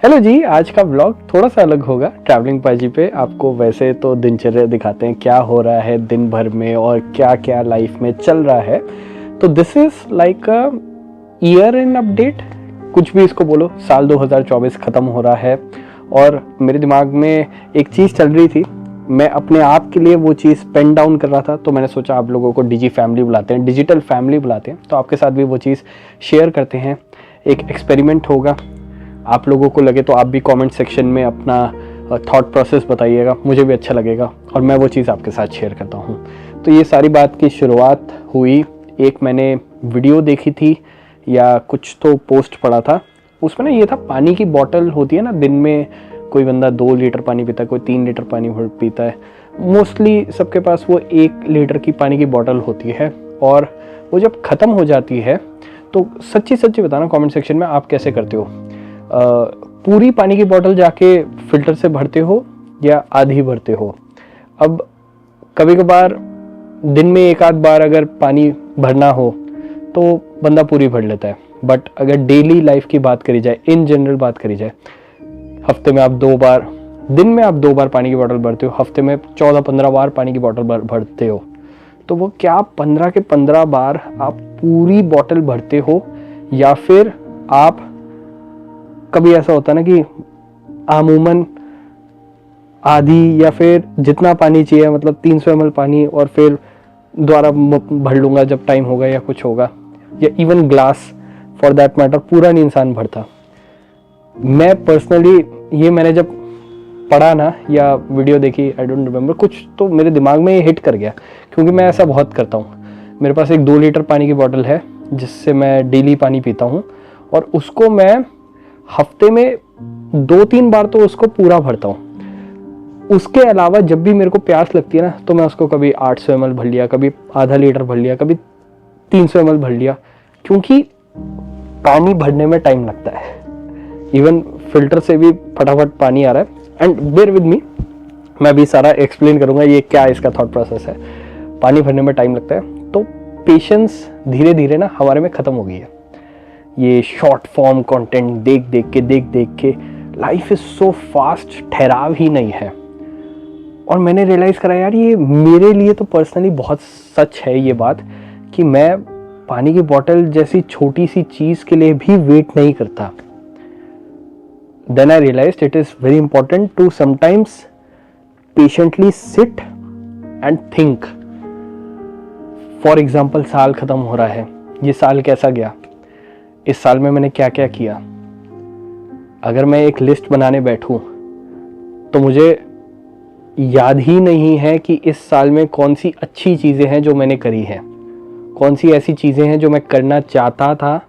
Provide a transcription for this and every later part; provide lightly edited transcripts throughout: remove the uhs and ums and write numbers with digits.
Hello जी, आज का vlog थोड़ा सा अलग होगा। ट्रैवलिंग पाजी पे आपको वैसे तो दिनचर्या दिखाते हैं, क्या हो रहा है दिन भर में और क्या क्या लाइफ में चल रहा है। तो this is like a year in update, कुछ भी इसको बोलो। साल 2024 ख़त्म हो रहा है और मेरे दिमाग में एक चीज़ चल रही थी। मैं अपने आप के लिए वो चीज़ पेन डाउन कर रहा था, तो मैंने सोचा आप लोगों को डिजी फैमिली बुलाते हैं, डिजिटल फैमिली बुलाते हैं, तो आपके साथ भी वो चीज़ शेयर करते हैं। एक एक्सपेरिमेंट होगा, आप लोगों को लगे तो आप भी कमेंट सेक्शन में अपना थॉट प्रोसेस बताइएगा, मुझे भी अच्छा लगेगा और मैं वो चीज़ आपके साथ शेयर करता हूँ। तो ये सारी बात की शुरुआत हुई, एक मैंने वीडियो देखी थी या कुछ तो पोस्ट पढ़ा था, उसमें ना ये था, पानी की बोतल होती है ना, दिन में कोई बंदा 2 लीटर पानी पीता है, कोई 3 लीटर पानी पीता है, मोस्टली सबके पास वो 1 लीटर की पानी की बोतल होती है। और वो जब ख़त्म हो जाती है तो सच्ची सच्ची बताना कमेंट सेक्शन में आप कैसे करते हो। पूरी पानी की बोतल जाके फिल्टर से भरते हो या आधी भरते हो। अब कभी कभार दिन में एक आध बार अगर पानी भरना हो तो बंदा पूरी भर लेता है, बट अगर डेली लाइफ की बात करी जाए, इन जनरल बात करी जाए, हफ्ते में आप 2 बार, दिन में आप 2 बार पानी की बोतल भरते हो, हफ्ते में 14-15 बार पानी की बोतल भरते हो, तो वो क्या 15 के 15 बार आप पूरी बोतल भरते हो, या फिर आप कभी ऐसा होता है ना कि अमूमन आधी या फिर जितना पानी चाहिए, मतलब 300 ml पानी, और फिर दोबारा भर लूँगा जब टाइम होगा या कुछ होगा, या even glass for that matter पूरा नहीं इंसान भरता। मैं पर्सनली ये मैंने जब पढ़ा ना या वीडियो देखी, आई डोंट रिमेम्बर, कुछ तो मेरे दिमाग में ये हिट कर गया, क्योंकि मैं ऐसा बहुत करता हूँ। मेरे पास एक 2 लीटर पानी की बोतल है जिससे मैं डेली पानी पीता हूँ, और उसको मैं हफ्ते में 2-3 बार तो उसको पूरा भरता हूँ। उसके अलावा जब भी मेरे को प्यास लगती है ना, तो मैं उसको कभी 800 ml भर लिया, कभी आधा लीटर भर लिया, कभी 300 ml भर लिया, क्योंकि पानी भरने में टाइम लगता है। इवन फिल्टर से भी फटाफट पानी आ रहा है। एंड बेयर विद मी, मैं भी सारा एक्सप्लेन करूंगा ये क्या इसका थॉट प्रोसेस है। पानी भरने में टाइम लगता है, तो पेशेंस धीरे धीरे ना हमारे में ख़त्म हो गई है। ये शॉर्ट फॉर्म कंटेंट देख देख के लाइफ इज सो फास्ट, ठहराव ही नहीं है। और मैंने रियलाइज़ करा यार, ये मेरे लिए तो पर्सनली बहुत सच है ये बात, कि मैं पानी की बोतल जैसी छोटी सी चीज़ के लिए भी वेट नहीं करता। Then I realized it is very important to sometimes patiently sit and think. For example, साल ख़त्म हो रहा है, ये साल कैसा गया, इस साल में मैंने क्या क्या किया। अगर मैं एक लिस्ट बनाने बैठूं तो मुझे याद ही नहीं है कि इस साल में कौन सी अच्छी चीज़ें हैं जो मैंने करी हैं, कौन सी ऐसी चीज़ें हैं जो मैं करना चाहता था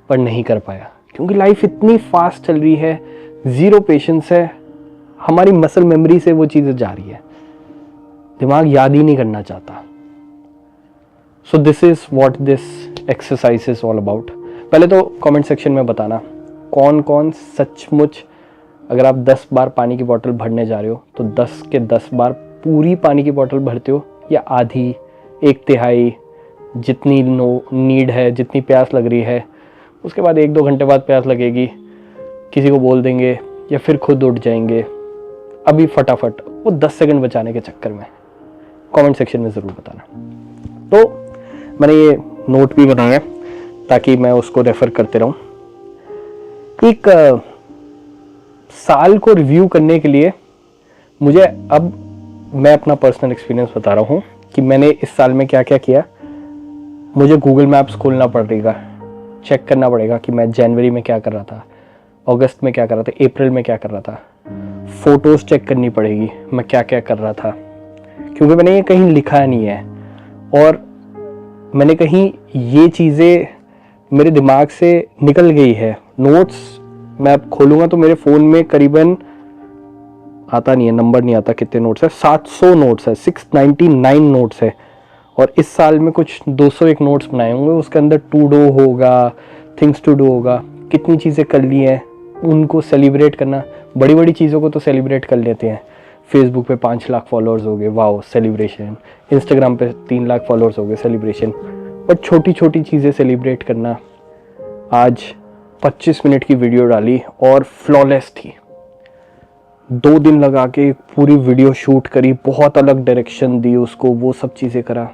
पर नहीं कर पाया, क्योंकि लाइफ इतनी फास्ट चल रही है, ज़ीरो पेशेंस है, हमारी मसल मेमोरी से वो चीज़ें जा रही है, दिमाग याद ही नहीं करना चाहता। So this is what this exercise is all about. पहले तो कमेंट सेक्शन में बताना कौन कौन सचमुच, अगर आप 10 बार पानी की बोतल भरने जा रहे हो तो 10 के 10 बार पूरी पानी की बोतल भरते हो, या आधी, 1/3, जितनी नीड है, जितनी प्यास लग रही है। उसके बाद 1-2 घंटे बाद प्यास लगेगी, किसी को बोल देंगे या फिर खुद उठ जाएंगे, अभी फटाफट वो 10 सेकंड बचाने के चक्कर में। कमेंट सेक्शन में ज़रूर बताना। तो मैंने ये नोट भी बनाया ताकि मैं उसको रेफर करते रहूं। एक साल को रिव्यू करने के लिए मुझे, अब मैं अपना पर्सनल एक्सपीरियंस बता रहा हूं कि मैंने इस साल में क्या क्या किया। मुझे गूगल मैप्स खोलना पड़ेगा, चेक करना पड़ेगा कि मैं जनवरी में क्या कर रहा था, अगस्त में क्या कर रहा था, अप्रैल में क्या कर रहा था। फोटोज़ चेक करनी पड़ेगी मैं क्या क्या कर रहा था, क्योंकि मैंने ये कहीं लिखा नहीं है, और मैंने कहीं ये चीज़ें मेरे दिमाग से निकल गई है। नोट्स मैं अब खोलूँगा तो मेरे फ़ोन में करीबन, आता नहीं है, नंबर नहीं आता कितने नोट्स है, 700 नोट्स है, 699 नोट्स है। और इस साल में कुछ 201 नोट्स बनाए होंगे, उसके अंदर टू डू होगा, थिंग्स टू डू होगा, कितनी चीज़ें कर ली हैं उनको सेलिब्रेट करना। बड़ी बड़ी चीज़ों को तो सेलिब्रेट कर लेते हैं, फेसबुक पे 5 लाख फॉलोअर्स हो गए, वाओ सेलिब्रेशन, इंस्टाग्राम पे 3 लाख फॉलोअर्स हो गए, सेलिब्रेशन। बट छोटी छोटी चीज़ें सेलिब्रेट करना, आज 25 मिनट की वीडियो डाली और फ्लॉलेस थी। 2 दिन लगा के पूरी वीडियो शूट करी, बहुत अलग डायरेक्शन दी उसको, वो सब चीज़ें करा।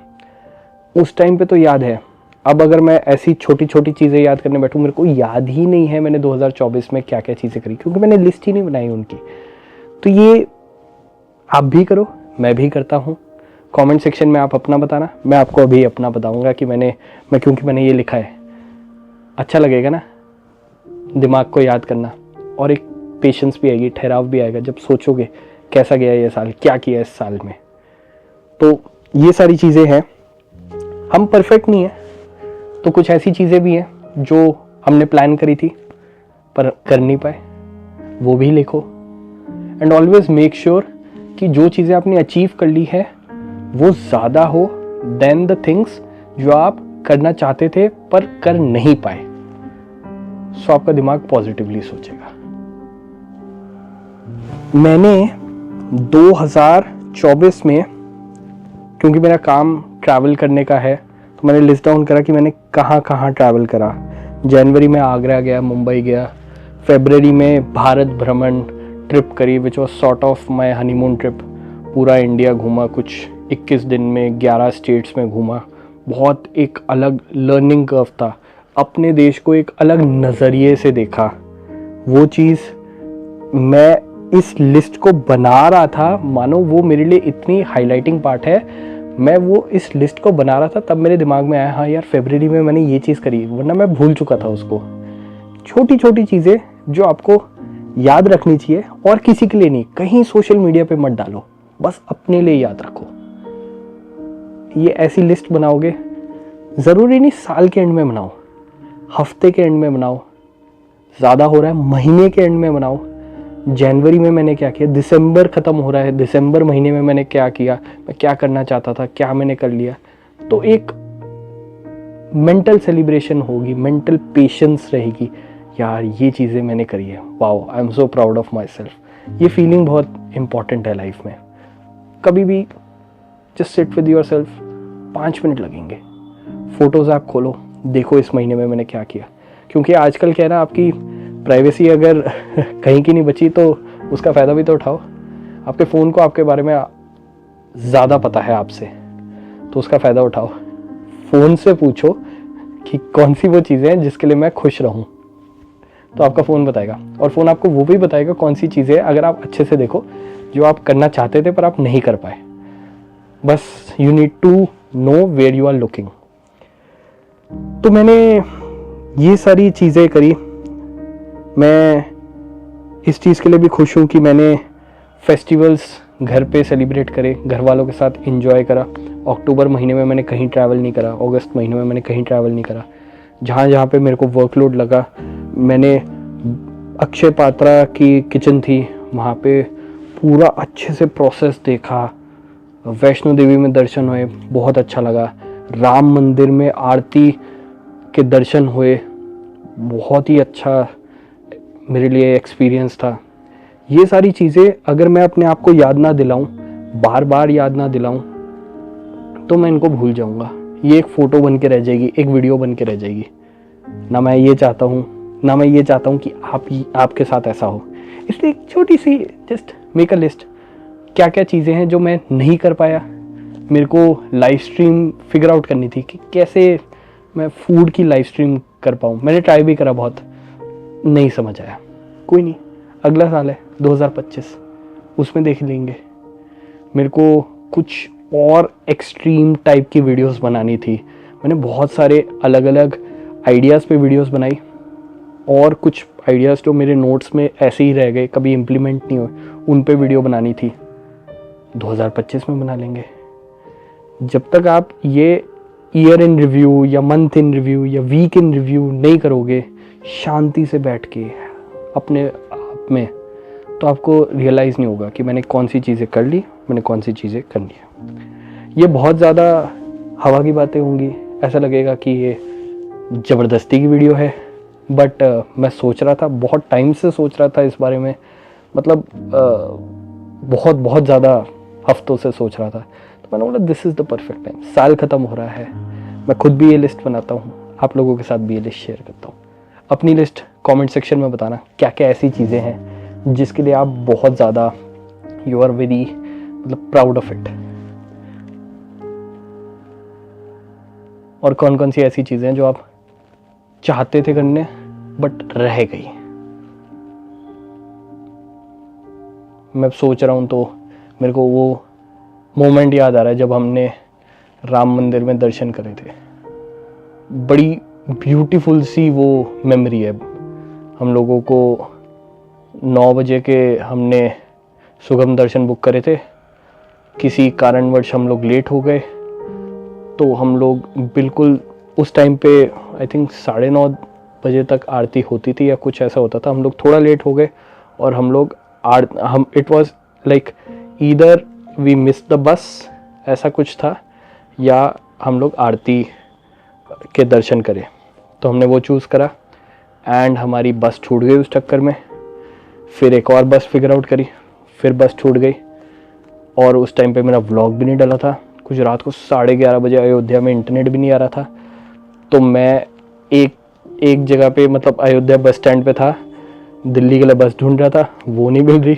उस टाइम पे तो याद है। अब अगर मैं ऐसी छोटी छोटी चीज़ें याद करने बैठूँ, मेरे को याद ही नहीं है मैंने 2024 में क्या क्या चीज़ें करी, क्योंकि मैंने लिस्ट ही नहीं बनाई उनकी। तो ये आप भी करो, मैं भी करता हूँ। कमेंट सेक्शन में आप अपना बताना, मैं आपको अभी अपना बताऊँगा कि क्योंकि मैंने ये लिखा है। अच्छा लगेगा ना दिमाग को याद करना, और एक पेशेंस भी आएगी, ठहराव भी आएगा जब सोचोगे कैसा गया ये साल, क्या किया इस साल में। तो ये सारी चीज़ें हैं। हम परफेक्ट नहीं है, तो कुछ ऐसी चीज़ें भी हैं जो हमने प्लान करी थी पर कर नहीं पाए, वो भी लिखो। एंड ऑलवेज मेक श्योर कि जो चीज़ें आपने अचीव कर ली है वो ज़्यादा हो देन द थिंग्स जो आप करना चाहते थे पर कर नहीं पाए। सो आपका दिमाग पॉजिटिवली सोचेगा। मैंने 2024 में, क्योंकि मेरा काम ट्रैवल करने का है, तो मैंने लिस्ट डाउन करा कि मैंने कहाँ कहाँ ट्रैवल करा। जनवरी में आगरा गया, मुंबई गया। फरवरी में भारत भ्रमण ट्रिप करी, which was sort of my honeymoon trip. पूरा इंडिया घूमा, कुछ 21 दिन में 11 स्टेट्स में घूमा। बहुत एक अलग लर्निंग कर्व था, अपने देश को एक अलग नज़रिए से देखा। वो चीज़ मैं इस लिस्ट को बना रहा था, मानो वो मेरे लिए इतनी हाईलाइटिंग पार्ट है। मैं वो इस लिस्ट को बना रहा था, तब मेरे दिमाग में आया हाँ यार फरवरी में मैंने ये चीज़ करी, वरना मैं भूल चुका था उसको। छोटी छोटी चीज़ें जो आपको याद रखनी चाहिए, और किसी के लिए नहीं, कहीं सोशल मीडिया पे मत डालो, बस अपने लिए याद रखो। ये ऐसी लिस्ट बनाओगे, ज़रूरी नहीं साल के एंड में बनाओ, हफ्ते के एंड में बनाओ, ज़्यादा हो रहा है महीने के एंड में बनाओ। जनवरी में मैंने क्या किया, दिसंबर ख़त्म हो रहा है, दिसंबर महीने में मैंने क्या किया, मैं क्या करना चाहता था, क्या मैंने कर लिया। तो एक मेंटल सेलिब्रेशन होगी, मेंटल पेशेंस रहेगी, यार ये चीज़ें मैंने करी है, wow I am so proud of my self. ये फीलिंग बहुत इंपॉर्टेंट है लाइफ में। कभी भी just sit with your self, 5 minute लगेंगे, फ़ोटोज़ आप खोलो, देखो इस महीने में मैंने क्या किया। क्योंकि आजकल क्या है ना, आपकी प्राइवेसी अगर कहीं की नहीं बची तो उसका फ़ायदा भी तो उठाओ। आपके फ़ोन को आपके बारे में ज़्यादा पता है आपसे, तो उसका फ़ायदा उठाओ। फ़ोन से पूछो कि कौन सी वो चीज़ें हैं जिसके लिए मैं खुश रहूं, तो आपका फ़ोन बताएगा। और फ़ोन आपको वो भी बताएगा कौन सी चीज़ें, अगर आप अच्छे से देखो, जो आप करना चाहते थे पर आप नहीं कर पाए। बस you need to know where you are looking. तो मैंने ये सारी चीज़ें करी। मैं इस चीज़ के लिए भी खुश हूँ कि मैंने फेस्टिवल्स घर पे सेलिब्रेट करे, घर वालों के साथ एंजॉय करा। अक्टूबर महीने में मैंने कहीं ट्रैवल नहीं करा, अगस्त महीने में मैंने कहीं ट्रैवल नहीं करा। जहाँ जहाँ पे मेरे को वर्कलोड लगा, मैंने अक्षय पात्रा की किचन थी, वहाँ पे पूरा अच्छे से प्रोसेस देखा। वैष्णो देवी में दर्शन हुए, बहुत अच्छा लगा। राम मंदिर में आरती के दर्शन हुए, बहुत ही अच्छा मेरे लिए एक्सपीरियंस था। ये सारी चीज़ें अगर मैं अपने आप को याद ना दिलाऊं, बार बार याद ना दिलाऊं, तो मैं इनको भूल जाऊंगा। ये एक फ़ोटो बन के रह जाएगी, एक वीडियो बन के रह जाएगी। ना मैं ये चाहता हूँ कि आपके साथ ऐसा हो। इसलिए एक छोटी सी जस्ट मेक अ लिस्ट, क्या क्या चीज़ें हैं जो मैं नहीं कर पाया। मेरे को लाइव स्ट्रीम फिगर आउट करनी थी कि कैसे मैं फूड की लाइव स्ट्रीम कर पाऊँ। मैंने ट्राई भी करा, बहुत नहीं समझ आया। कोई नहीं, अगला साल है 2025, उसमें देख लेंगे। मेरे को कुछ और एक्सट्रीम टाइप की वीडियोस बनानी थी। मैंने बहुत सारे अलग अलग आइडियाज़ पे वीडियोस बनाई, और कुछ आइडियाज़ जो मेरे नोट्स में ऐसे ही रह गए, कभी इम्प्लीमेंट नहीं हुए, उन पे वीडियो बनानी थी। 2025 में बना लेंगे। जब तक आप ये ईयर इन रिव्यू या मंथ इन रिव्यू या वीक इन रिव्यू नहीं करोगे शांति से बैठ के अपने आप में, तो आपको रियलाइज़ नहीं होगा कि मैंने कौन सी चीज़ें कर ली, मैंने कौन सी चीज़ें करनी है। ये बहुत ज़्यादा हवा की बातें होंगी, ऐसा लगेगा कि ये ज़बरदस्ती की वीडियो है, बट मैं सोच रहा था, बहुत टाइम से सोच रहा था इस बारे में, मतलब बहुत ज़्यादा हफ्तों से सोच रहा था। तो मैंने बोला this is the perfect time. साल ख़त्म हो रहा है, मैं खुद भी ये लिस्ट बनाता हूँ, आप लोगों के साथ भी ये लिस्ट शेयर करता हूँ। अपनी लिस्ट कमेंट सेक्शन में बताना क्या क्या ऐसी चीज़ें हैं जिसके लिए आप बहुत ज़्यादा यू आर वेरी मतलब प्राउड ऑफ इट, और कौन कौन सी ऐसी चीज़ें हैं जो आप चाहते थे करने बट रह गई। मैं सोच रहा हूँ तो मेरे को वो मोमेंट याद आ रहा है जब हमने राम मंदिर में दर्शन करे थे। बड़ी ब्यूटीफुल सी वो मेमोरी है। हम लोगों को 9 बजे के हमने सुगम दर्शन बुक करे थे, किसी कारणवश हम लोग लेट हो गए, तो हम लोग बिल्कुल उस टाइम पे आई थिंक 9:30 बजे तक आरती होती थी या कुछ ऐसा होता था। हम लोग थोड़ा लेट हो गए और हम लोग it was like either we miss the bus, ऐसा कुछ था, या हम लोग आरती के दर्शन करें। तो हमने वो चूज़ करा एंड हमारी बस छूट गई उस चक्कर में। फिर एक और बस फिगर आउट करी, फिर बस छूट गई, और उस टाइम पे मेरा व्लॉग भी नहीं डला था। कुछ रात को 11:30 बजे अयोध्या में इंटरनेट भी नहीं आ रहा था। तो मैं एक जगह पे मतलब अयोध्या बस स्टैंड पे था, दिल्ली के लिए बस ढूंढ रहा था, वो नहीं मिल रही।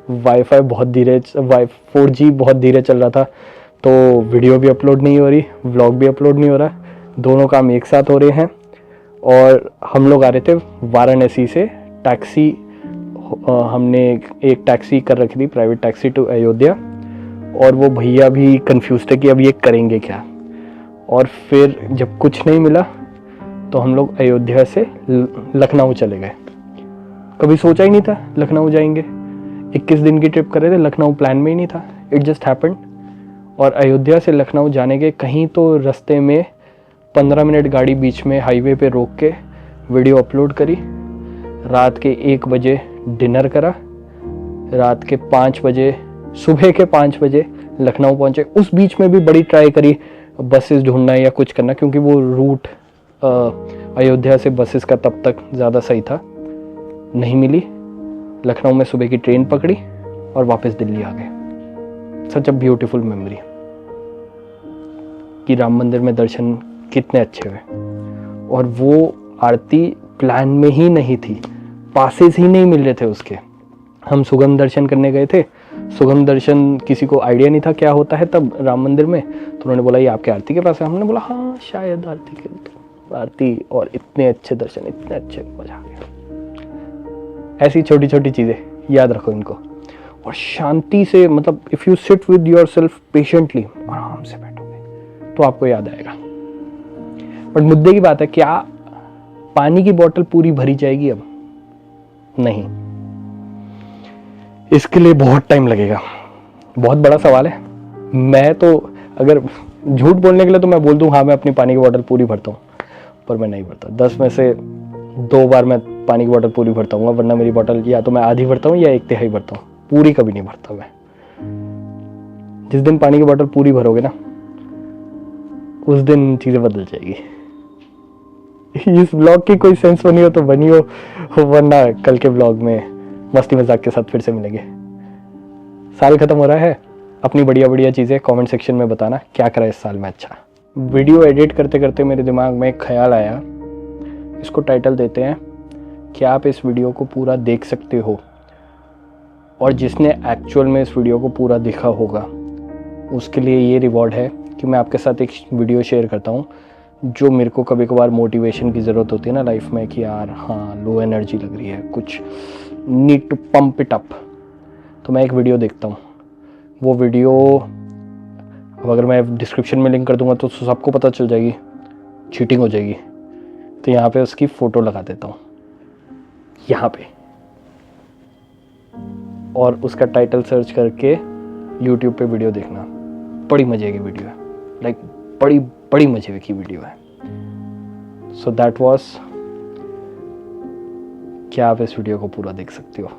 वाईफाई बहुत धीरे 4G बहुत धीरे चल रहा था, तो वीडियो भी अपलोड नहीं हो रही, व्लॉग भी अपलोड नहीं हो रहा, दोनों काम एक साथ हो रहे हैं। और हम लोग आ रहे थे वाराणसी से टैक्सी, हमने एक टैक्सी कर रखी थी, प्राइवेट टैक्सी टू अयोध्या, और वो भैया भी कंफ्यूज थे कि अब ये करेंगे क्या। और फिर जब कुछ नहीं मिला तो हम लोग अयोध्या से लखनऊ चले गए। कभी सोचा ही नहीं था लखनऊ जाएंगे, 21 दिन की ट्रिप कर रहे थे, लखनऊ प्लान में ही नहीं था, इट जस्ट हैपेंड। और अयोध्या से लखनऊ जाने के कहीं तो रास्ते में 15 मिनट गाड़ी बीच में हाईवे पे रोक के वीडियो अपलोड करी, रात के 1 बजे डिनर करा, रात के 5 बजे सुबह के 5 बजे लखनऊ पहुंचे। उस बीच में भी बड़ी ट्राई करी बसेस ढूंढना या कुछ करना, क्योंकि वो रूट अयोध्या से बसेस का तब तक ज़्यादा सही था, नहीं मिली। लखनऊ में सुबह की ट्रेन पकड़ी और वापस दिल्ली आ गए। सच अ ब्यूटीफुल मेमोरी कि राम मंदिर में दर्शन कितने अच्छे हुए। और वो आरती प्लान में ही नहीं थी, पासेस ही नहीं मिल रहे थे उसके। हम सुगम दर्शन करने गए थे, सुगम दर्शन किसी को आइडिया नहीं था क्या होता है तब राम मंदिर में, तो उन्होंने बोला ये आपके आरती के पास है। हमने बोला हाँ शायद आरती के, तो आरती, और इतने अच्छे दर्शन, इतने अच्छे, मजा आ गया। ऐसी छोटी छोटी चीज़ें याद रखो इनको, और शांति से मतलब if you sit with your self patiently, आराम से बैठोगे तो आपको याद आएगा। बट मुद्दे की बात है, क्या पानी की बोतल पूरी भरी जाएगी अब? नहीं, इसके लिए बहुत टाइम लगेगा। बहुत बड़ा सवाल है। मैं तो अगर झूठ बोलने के लिए तो मैं बोल दूं हाँ मैं अपनी पानी की बोतल पूरी भरता हूँ, पर मैं नहीं भरता। 10 में से 2 बार मैं पानी की बोतल पूरी भरता हूँ, वरना मेरी बोतल या तो मैं आधी भरता हूँ या 1/3 भरता हूँ, पूरी कभी नहीं भरता मैं। जिस दिन पानी की बोतल पूरी भरोगे ना, उस दिन चीज़ें बदल जाएगी। इस ब्लॉग की कोई सेंस बनी हो तो बनी हो, वरना कल के ब्लॉग में मस्ती मजाक के साथ फिर से मिलेंगे। साल खत्म हो रहा है, अपनी बढ़िया बढ़िया चीज़ें कमेंट सेक्शन में बताना क्या करा इस साल में अच्छा। वीडियो एडिट करते करते मेरे दिमाग में एक ख्याल आया, इसको टाइटल देते हैं कि आप इस वीडियो को पूरा देख सकते हो, और जिसने एक्चुअल में इस वीडियो को पूरा देखा होगा उसके लिए ये रिवॉर्ड है कि मैं आपके साथ एक वीडियो शेयर करता हूँ जो मेरे को कभी कभार मोटिवेशन की ज़रूरत होती है ना लाइफ में, कि यार हाँ लो एनर्जी लग रही है, कुछ need to pump it up, तो मैं एक वीडियो देखता हूँ। वो वीडियो अब अगर मैं डिस्क्रिप्शन में लिंक कर दूंगा तो सबको पता चल जाएगी, चीटिंग हो जाएगी। तो यहाँ पे उसकी फ़ोटो लगा देता हूँ यहाँ पे, और उसका टाइटल सर्च करके यूट्यूब पे वीडियो देखना। बड़ी मजे की वीडियो है, लाइक बड़ी मजे की वीडियो है। सो दैट वाज, क्या आप इस वीडियो को पूरा देख सकते हो?